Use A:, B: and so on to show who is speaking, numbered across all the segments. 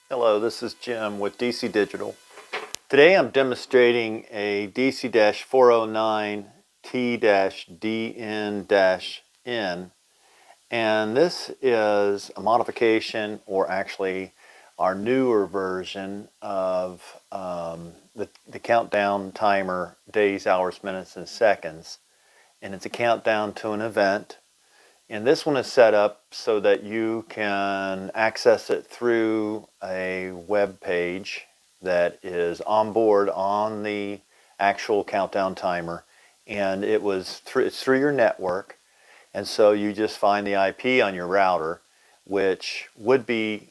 A: Hello, this is Jim with DC Digital. Today I'm demonstrating a DC-409T-DN-N, and this is a modification, or actually our newer version of the countdown timer, days, hours, minutes, and seconds. And it's a countdown to an event. And this one is set up so that you can access it through a web page that is on board on the actual countdown timer. And it's through your network. And so you just find the IP on your router, which would be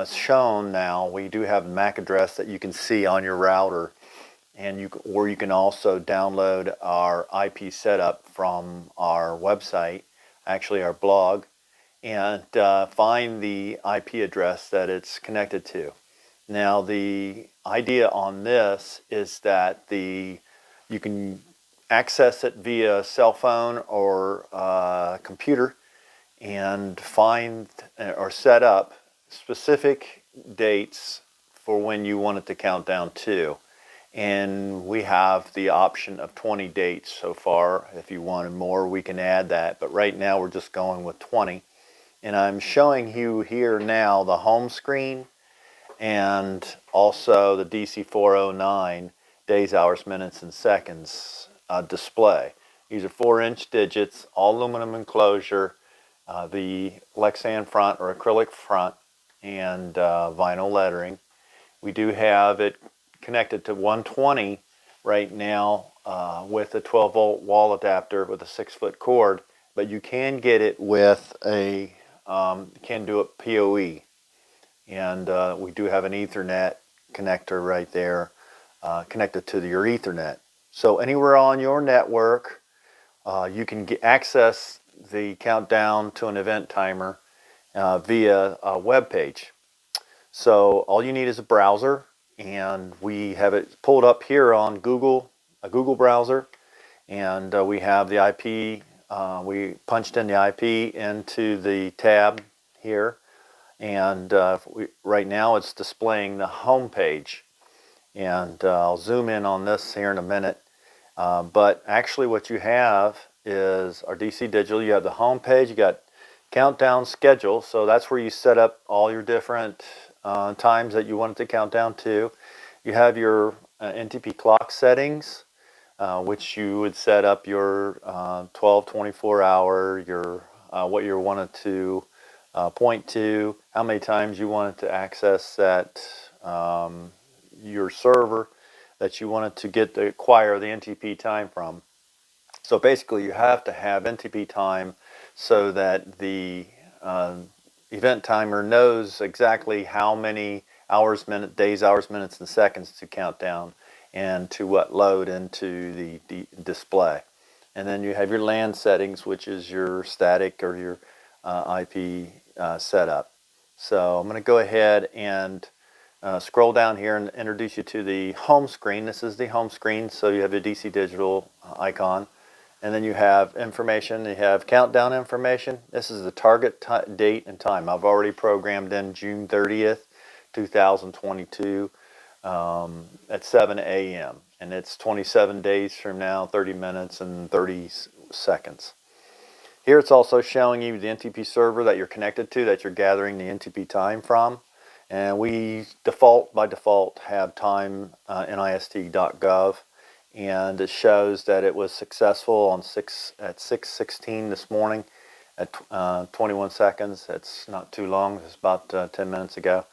A: shown now. We do have a MAC address that you can see on your router. And you can also download our IP setup from our website, actually our blog, and find the IP address that it's connected to. Now the idea on this is that you can access it via cell phone or computer and find or set up specific dates for when you want it to count down to. And we have the option of 20 dates so far. If you wanted more, we can add that. But right now we're just going with 20. And I'm showing you here now the home screen and also the DC-409 days, hours, minutes, and seconds display. These are 4-inch digits, all aluminum enclosure, the Lexan front or acrylic front, and vinyl lettering. We do have it connected to 120 right now with a 12-volt wall adapter with a 6-foot cord, but you can get it with can do it PoE, and we do have an Ethernet connector right there connected to your Ethernet. So anywhere on your network, you can access the countdown to an event timer via a web page. So all you need is a browser, and we have it pulled up here on Google, a Google browser, and we have the IP. We punched in the IP into the tab here, and right now it's displaying the home page. And I'll zoom in on this here in a minute. But actually, what you have is our DC Digital. You have the home page. You got countdown schedule, so that's where you set up all your different times that you want it to count down to. You have your NTP clock settings, which you would set up your 12, 24 hour, your what you wanted to point to, how many times you wanted to access that your server that you wanted to acquire the NTP time from. So basically, you have to have NTP time so that the event timer knows exactly how many hours, days, hours, minutes, and seconds to count down and to what load into the display. And then you have your LAN settings, which is your static or your IP setup. So I'm going to go ahead and scroll down here and introduce you to the home screen. This is the home screen, so you have a DC Digital icon. And then you have information. You have countdown information. This is the target date and time. I've already programmed in June 30th, 2022 at 7 a.m. And it's 27 days from now, 30 minutes and 30 seconds. Here it's also showing you the NTP server that you're connected to, that you're gathering the NTP time from. And we by default have time NIST.gov. And it shows that it was successful at 6:16 this morning at 21 seconds. It's not too long. It's about 10 minutes ago.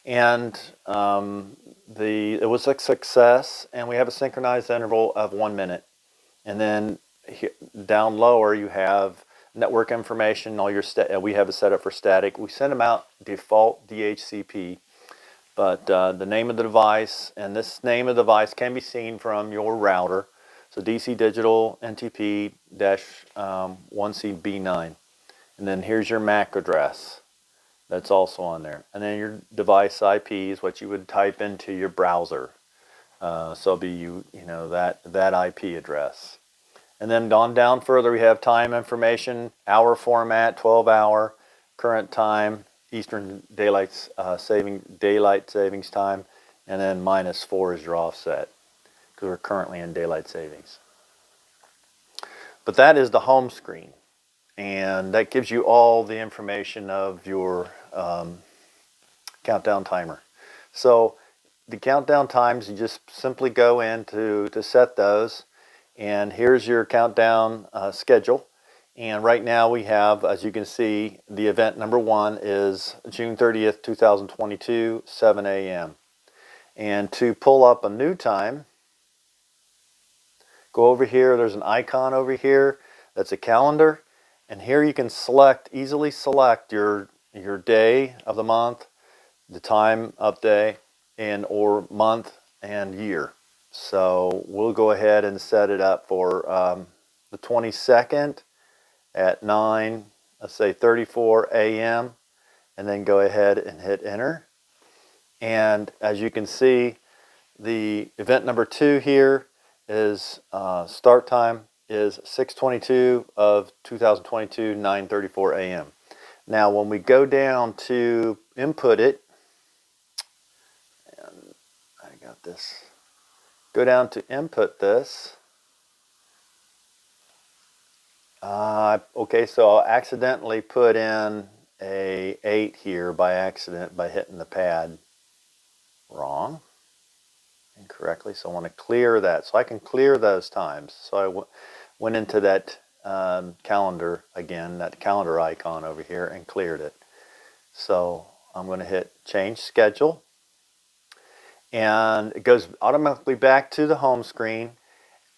A: And it was a success, and we have a synchronized interval of 1 minute. And then down lower you have network information. All your we have it set up for static. We send them out default DHCP. But the name of the device, and this name of the device can be seen from your router. So DC Digital NTP-1CB9. And then here's your MAC address. That's also on there. And then your device IP is what you would type into your browser. So it'll be that IP address. And then on down further, we have time information, hour format, 12 hour, current time, Eastern daylight savings time, and then -4 is your offset because we're currently in daylight savings. But that is the home screen, and that gives you all the information of your countdown timer. So the countdown times, you just simply go in to set those, and here's your countdown schedule. And right now we have, as you can see, the event number 1 is June 30th, 2022, 7 a.m. And to pull up a new time, go over here. There's an icon over here that's a calendar. And here you can easily select your day of the month, the time of day, and or month and year. So we'll go ahead and set it up for the 22nd at 9, let's say 34 a.m. and then go ahead and hit enter. And as you can see, the event number 2 here is start time is 6/22 of 2022, 9:34 a.m. Now when we go down to input it, and I got this, go down to input this. Okay, so I'll accidentally put in a 8 here by accident by hitting the pad wrong, incorrectly. So I want to clear that. So I can clear those times. So I went into that calendar again, that calendar icon over here, and cleared it. So I'm going to hit change schedule, and it goes automatically back to the home screen.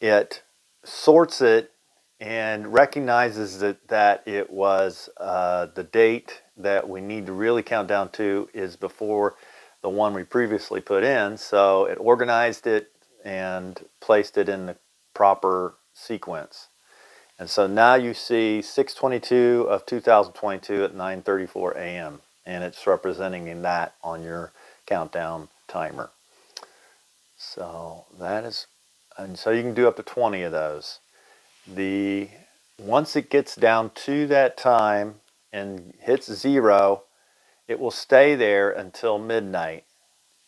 A: It sorts it and recognizes that it was the date that we need to really count down to is before the one we previously put in. So it organized it and placed it in the proper sequence. And so now you see 6/22 of 2022 at 9:34 a.m. and it's representing that on your countdown timer. So that is, and so you can do up to 20 of those. Once it gets down to that time and hits 0, it will stay there until midnight.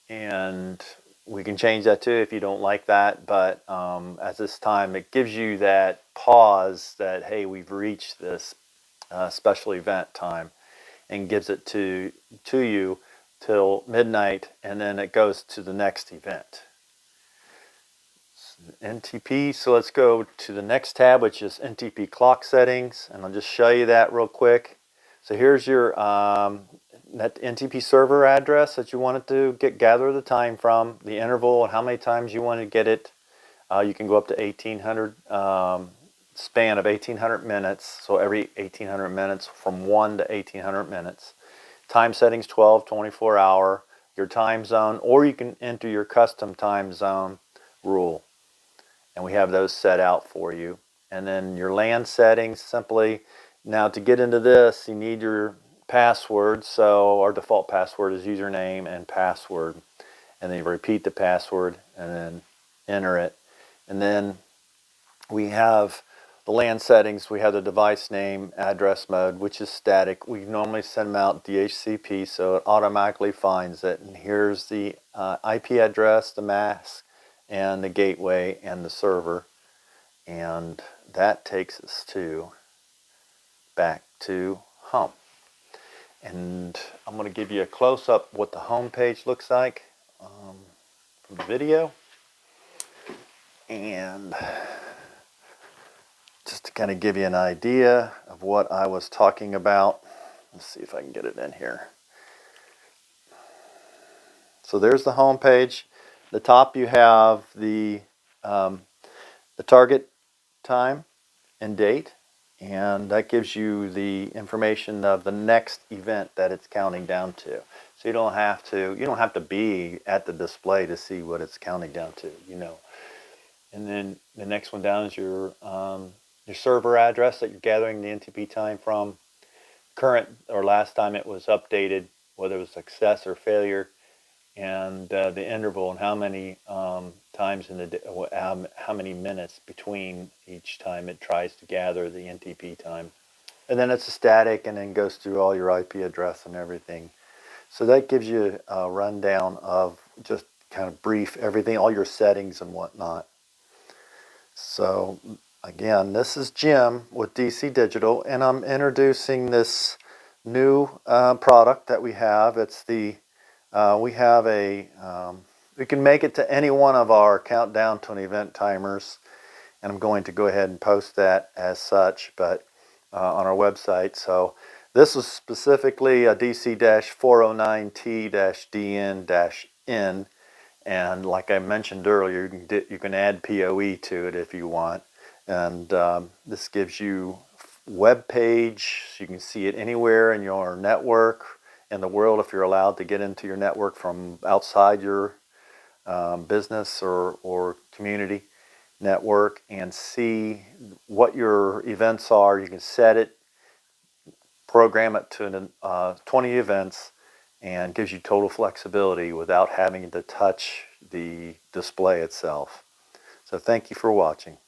A: And we can change that too if you don't like that, but at this time it gives you that pause that, hey, we've reached this special event time, and gives it to you till midnight, and then it goes to the next event. NTP, so let's go to the next tab, which is NTP clock settings, and I'll just show you that real quick. So here's your that NTP server address that you wanted to gather the time from, the interval, and how many times you want to get it. You can go up to 1800 span of 1800 minutes, so every 1800 minutes from 1 to 1800 minutes. Time settings 12, 24 hour, your time zone, or you can enter your custom time zone rule. And we have those set out for you. And then your LAN settings, simply, now to get into this, you need your password. So our default password is username and password. And then you repeat the password and then enter it. And then we have the LAN settings. We have the device name, address mode, which is static. We normally send them out DHCP, so it automatically finds it. And here's the IP address, the mask, and the gateway and the server, and that takes us back to home. And I'm going to give you a close-up what the home page looks like from the video, and just to kind of give you an idea of what I was talking about. Let's see if I can get it in here. So there's the home page. The top you have the target time and date, and that gives you the information of the next event that it's counting down to. So you don't have to be at the display to see what it's counting down to, you know. And then the next one down is your server address that you're gathering the NTP time from, current or last time it was updated, whether it was success or failure, and the interval and how many times in the day, how many minutes between each time it tries to gather the NTP time. and then it's a static and then goes through all your IP address and everything. So that gives you a rundown of just kind of brief everything, all your settings and whatnot. So again, this is Jim with DC Digital, and I'm introducing this new product that we have. It's the we have a we can make it to any one of our countdown to an event timers, and I'm going to go ahead and post that as such, but on our website. So this is specifically a DC-409T-DN-N, and like I mentioned earlier, you can add PoE to it if you want, and this gives you web page, so you can see it anywhere in your network in the world if you're allowed to get into your network from outside your business or community network, and see what your events are. You can set it, program it to 20 events, and gives you total flexibility without having to touch the display itself. So thank you for watching.